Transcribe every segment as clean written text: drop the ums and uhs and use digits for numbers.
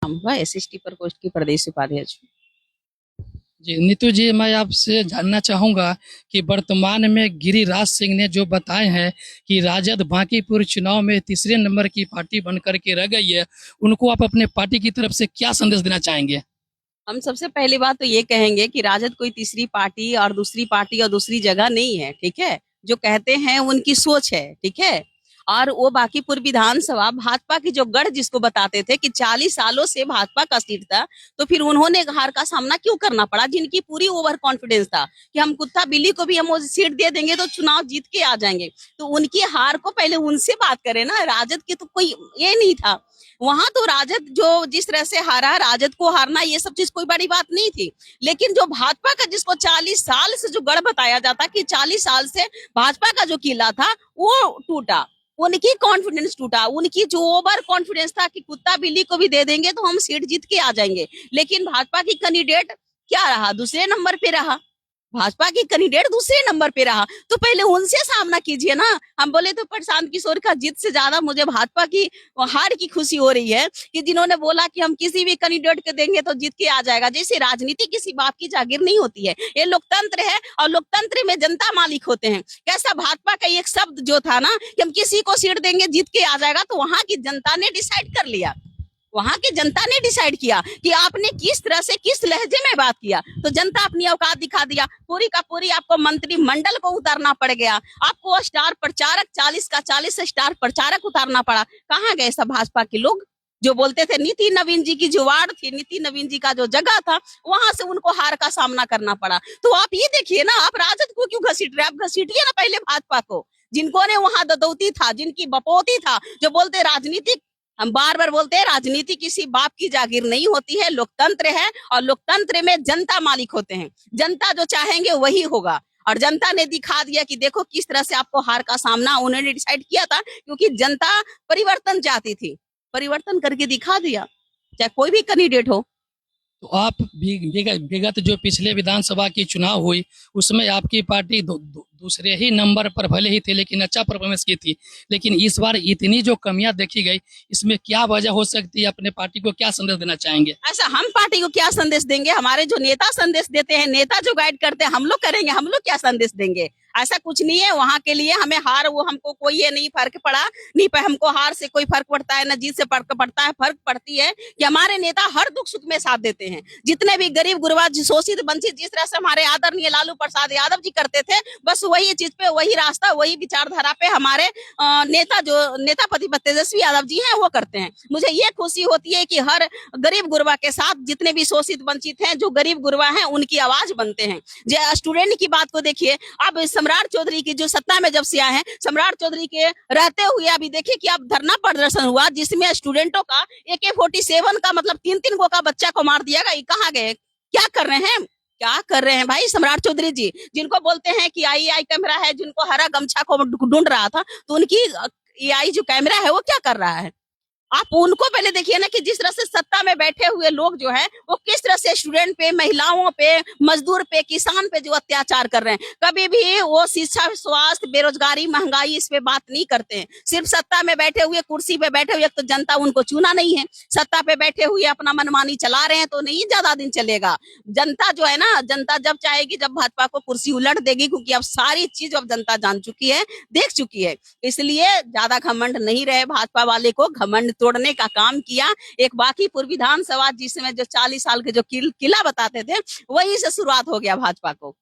वह एसएसटी प्रकोष्ठ की प्रदेश उपाध्यक्ष हूँ। जी नीतू जी, मैं आपसे जानना चाहूंगा कि वर्तमान में गिरिराज सिंह ने जो बताए हैं कि राजद बांकीपुर चुनाव में तीसरे नंबर की पार्टी बनकर के रह गई है, उनको आप अपने पार्टी की तरफ से क्या संदेश देना चाहेंगे? हम सबसे पहली बात तो ये कहेंगे कि राजद कोई तीसरी पार्टी और दूसरी जगह नहीं है, ठीक है। जो कहते हैं उनकी सोच है, ठीक है। और वो बांकीपुर विधानसभा भाजपा की जो गढ़ जिसको बताते थे कि 40 सालों से भाजपा का सीट था, तो फिर उन्होंने हार का सामना क्यों करना पड़ा? जिनकी पूरी ओवर कॉन्फिडेंस था कि हम कुत्ता बिल्ली को भी हम वो सीट दे देंगे तो चुनाव जीत के आ जाएंगे। तो उनकी हार को पहले उनसे बात करें ना। राजद की तो कोई ये नहीं था वहां। तो राजद जो जिस तरह से हारा, राजद को हारना ये सब चीज कोई बड़ी बात नहीं थी। लेकिन जो भाजपा का जिसको 40 साल से जो गढ़ बताया जाता कि 40 साल से भाजपा का जो किला था वो टूटा, उनकी कॉन्फिडेंस टूटा। उनकी जो ओवर कॉन्फिडेंस था कि कुत्ता बिल्ली को भी दे देंगे तो हम सीट जीत के आ जाएंगे। लेकिन भाजपा की कैंडिडेट क्या रहा? दूसरे नंबर पे रहा। भाजपा की कैंडिडेट दूसरे नंबर पे रहा। तो पहले उनसे सामना कीजिए ना। हम बोले तो प्रशांत किशोर का जीत से ज्यादा मुझे भाजपा की हार की खुशी हो रही है कि जिन्होंने बोला कि हम किसी भी कैंडिडेट को देंगे तो जीत के आ जाएगा। जैसे राजनीति किसी बाप की जागीर नहीं होती है, ये लोकतंत्र है और लोकतंत्र में जनता मालिक होते हैं। कैसा भाजपा का एक शब्द जो था ना कि हम किसी को सीट देंगे जीत के आ जाएगा, तो वहां की जनता ने डिसाइड कर लिया। वहां की जनता ने डिसाइड किया कि आपने किस तरह से किस लहजे में बात किया, तो जनता अपनी औकात दिखा दिया। पूरी का पूरी आपको मंत्रिमंडल को उतारना पड़ गया। आपको स्टार प्रचारक 40 का 40 स्टार प्रचारक उतारना पड़ा। कहाँ गए सब भाजपा के लोग जो बोलते थे? नीति नवीन जी की जो वार्ड थी, नीति नवीन जी का जो जगह था, वहां से उनको हार का सामना करना पड़ा। तो आप ये देखिए ना, आप राजद को क्यों घसीट रहे? आप घसीटिए ना पहले भाजपा को। जिनको ने वहां ददौती था, जिनकी बपोती था, जो बोलते राजनीतिक, हम बार बार बोलते हैं राजनीति किसी बाप की जागीर नहीं होती है, लोकतंत्र है और लोकतंत्र में जनता मालिक होते हैं। जनता जो चाहेंगे वही होगा। और जनता ने दिखा दिया कि देखो किस तरह से आपको हार का सामना उन्होंने डिसाइड किया था, क्योंकि जनता परिवर्तन चाहती थी। परिवर्तन करके दिखा दिया, चाहे कोई भी कैंडिडेट हो। तो आप विगत जो पिछले विधानसभा की चुनाव हुई, उसमें आपकी पार्टी दूसरे ही नंबर पर भले ही थे लेकिन अच्छा परफॉर्मेंस की थी। लेकिन इस बार इतनी जो कमियां देखी गई, इसमें क्या वजह हो सकती है? अपने पार्टी को क्या संदेश देना चाहेंगे? ऐसा हम पार्टी को क्या संदेश देंगे? हमारे जो नेता संदेश देते हैं, नेता जो गाइड करते हैं, हम लोग करेंगे। हम लोग क्या संदेश देंगे? ऐसा कुछ नहीं है। वहां के लिए हमें हार, वो हमको कोई ये नहीं फर्क पड़ा। नहीं पे हमको हार से कोई फर्क पड़ता है, ना जीत से फर्क पड़ता है। फर्क पड़ती है कि हमारे नेता हर दुख सुख में साथ देते हैं। जितने भी गरीब गुरबा शोषित वंचित, जिस तरह से हमारे आदरणीय लालू प्रसाद यादव जी करते थे, बस वही चीज पे, वही रास्ता, वही विचारधारा पे हमारे नेता जो नेता प्रतिपक्ष तेजस्वी यादव जी हैं वो करते हैं। मुझे ये खुशी होती है कि हर गरीब गुरबा के साथ जितने भी शोषित वंचित हैं, जो गरीब गुरबा हैं, उनकी आवाज बनते हैं। जो स्टूडेंट की बात को देखिए, अब सम्राट चौधरी की जो सत्ता में जब से आए हैं, सम्राट चौधरी के रहते हुए अभी देखिए कि अब धरना प्रदर्शन हुआ जिसमें स्टूडेंटों का AK-47 का मतलब 3-3 गो का बच्चा को मार दिया गया। कहाँ गए? क्या कर रहे हैं? क्या कर रहे हैं भाई सम्राट चौधरी जी, जिनको बोलते हैं कि AI कैमरा है, जिनको हरा गमछा को ढूंढ रहा था, तो उनकी AI जो कैमरा है वो क्या कर रहा है? आप उनको पहले देखिए ना कि जिस तरह से सत्ता में बैठे हुए लोग जो है वो किस तरह से स्टूडेंट पे, महिलाओं पे, मजदूर पे, किसान पे जो अत्याचार कर रहे हैं। कभी भी वो शिक्षा, स्वास्थ्य, बेरोजगारी, महंगाई इस पे बात नहीं करते हैं। सिर्फ सत्ता में बैठे हुए, कुर्सी पे बैठे हुए, तो जनता उनको चुना नहीं है। सत्ता पे बैठे हुए अपना मनमानी चला रहे हैं तो नहीं ज्यादा दिन चलेगा। जनता जो है ना, जनता जब चाहेगी, जब भाजपा को कुर्सी उलट देगी, क्योंकि अब सारी चीज अब जनता जान चुकी है, देख चुकी है। इसलिए ज्यादा घमंड नहीं रहे। भाजपा वाले को घमंड तोड़ने का काम किया। एक बांकीपुर विधानसभा जिसमें जो 40 साल के जो किला बताते थे, वहीं से शुरुआत हो गया भाजपा को।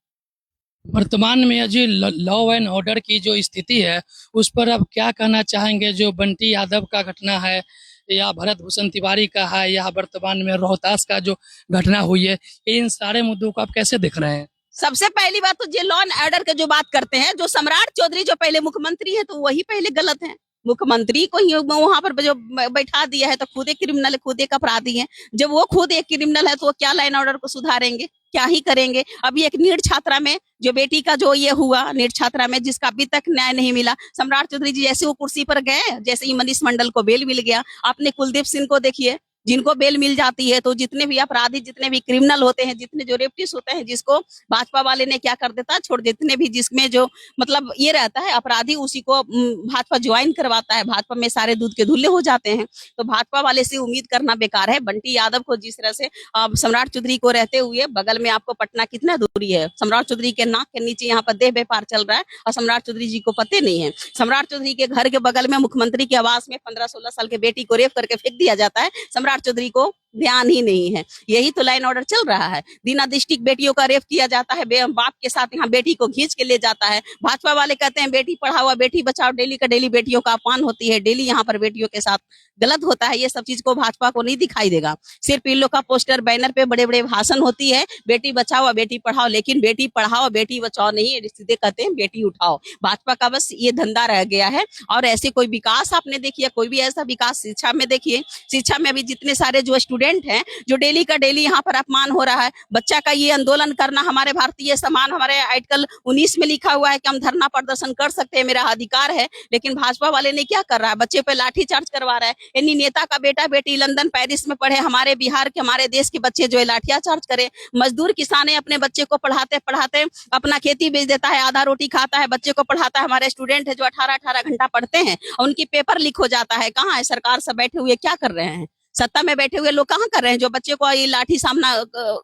वर्तमान में जो लॉ एंड ऑर्डर की जो स्थिति है, उस पर आप क्या कहना चाहेंगे? जो बंटी यादव का घटना है, या भरत भूषण तिवारी का है, या वर्तमान में रोहतास का जो घटना हुई है, इन सारे मुद्दों को आप कैसे देख रहे हैं? सबसे पहली बात तो ये लॉ एंड ऑर्डर के जो बात करते हैं, जो सम्राट चौधरी जो पहले मुख्यमंत्री है, तो वही पहले गलत है। मुख्यमंत्री को ही वहां पर जो बैठा दिया है, तो खुद एक क्रिमिनल, खुद एक अपराधी है। जब वो खुद एक क्रिमिनल है तो वो क्या लॉ एंड ऑर्डर को सुधारेंगे? क्या ही करेंगे? अभी एक नीट छात्रा में जो बेटी का जो ये हुआ, नीट छात्रा में जिसका अभी तक न्याय नहीं मिला, सम्राट चौधरी जी जैसे वो कुर्सी पर गए, जैसे ही मनीष मंडल को बेल मिल गया। आपने कुलदीप सिंह को देखिए, जिनको बेल मिल जाती है, तो जितने भी अपराधी, जितने भी क्रिमिनल होते हैं, जितने जो रेप्टिस होते हैं, जिसको भाजपा वाले ने क्या कर देता है, छोड़, जितने भी जिसमें जो मतलब ये रहता है अपराधी, उसी को भाजपा ज्वाइन करवाता है, भाजपा में सारे दूध के धुल्ले हो जाते हैं। तो भाजपा वाले से उम्मीद करना बेकार है। बंटी यादव को जिस तरह से सम्राट चौधरी को रहते हुए बगल में, आपको पटना कितना दूरी है, सम्राट चौधरी के नाक के नीचे यहाँ पर देह व्यापार चल रहा है और सम्राट चौधरी जी को पते नहीं है। सम्राट चौधरी के घर के बगल में मुख्यमंत्री के आवास में 15-16 साल के बेटी को रेप करके फेंक दिया जाता है, सम्राट चौधरी को ध्यान ही नहीं है। यही तो लाइन ऑर्डर चल रहा है। दीना डिस्ट्रिक्ट बेटियों का रेप किया जाता है, बाप के साथ यहाँ बेटी को खींच के ले जाता है। भाजपा वाले कहते हैं बेटी पढ़ाओ बेटी बचाओ, डेली का डेली बेटियों का अपमान होती है, डेली यहाँ पर बेटियों के साथ गलत होता है। ये सब चीज को भाजपा को नहीं दिखाई देगा। सिर्फ इन लोग का पोस्टर बैनर पे बड़े बड़े भाषण होती है, बेटी बचाओ बेटी पढ़ाओ, लेकिन बेटी पढ़ाओ बेटी बचाओ नहीं, सीधे कहते हैं बेटी उठाओ। भाजपा का बस ये धंधा रह गया है। और ऐसे कोई विकास आपने देखिए, कोई भी ऐसा विकास शिक्षा में देखिए, शिक्षा में भी जितने सारे जो स्टूडेंट हैं, जो डेली का डेली यहाँ पर अपमान हो रहा है। बच्चा का ये आंदोलन करना, हमारे भारतीय समान, हमारे आर्टिकल 19 में लिखा हुआ है कि हम धरना प्रदर्शन कर सकते हैं, मेरा अधिकार है। लेकिन भाजपा वाले ने क्या कर रहा है, बच्चे पे लाठी चार्ज करवा रहा है। यानी नेता का बेटा बेटी लंदन पेरिस में पढ़े, हमारे बिहार के, हमारे देश के बच्चे जो है लाठिया चार्ज करे। मजदूर किसान अपने बच्चे को पढ़ाते पढ़ाते अपना खेती बेच देता है, आधा रोटी खाता है, बच्चे को पढ़ाता है। हमारे स्टूडेंट है जो 18-18 घंटा पढ़ते हैं और उनकी पेपर लीक हो जाता है। कहाँ है सरकार? सब बैठे हुए क्या कर रहे हैं? सत्ता में बैठे हुए लोग कहाँ कर रहे हैं? जो बच्चे को ये लाठी सामना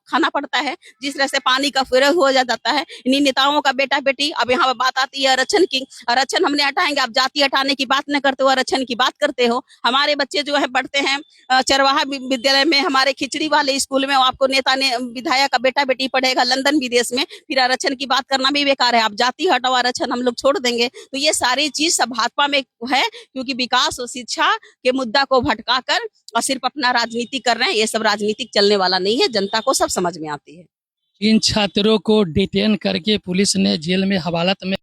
खाना पड़ता है, जिस तरह से पानी का फिरंग हो जाता है इन्हीं नेताओं का बेटा बेटी। अब यहाँ पर बात आती है आरक्षण की। आरक्षण हमने हटाएंगे, आप जाति हटाने की बात न करते हो, आरक्षण की बात करते हो। हमारे बच्चे जो है पढ़ते हैं चरवाहा विद्यालय में, हमारे खिचड़ी वाले स्कूल में, आपको नेता ने विधायक का बेटा बेटी पढ़ेगा लंदन विदेश में, फिर आरक्षण की बात करना भी बेकार है। आप जाति हटाओ, आरक्षण हम लोग छोड़ देंगे। तो ये सारी चीज सब भाजपा में है, क्योंकि विकास और शिक्षा के मुद्दा को भटका कर और सिर्फ अपना राजनीति कर रहे हैं। ये सब राजनीतिक चलने वाला नहीं है, जनता को सब समझ में आती है। इन छात्रों को डिटेन करके पुलिस ने जेल में हवालात में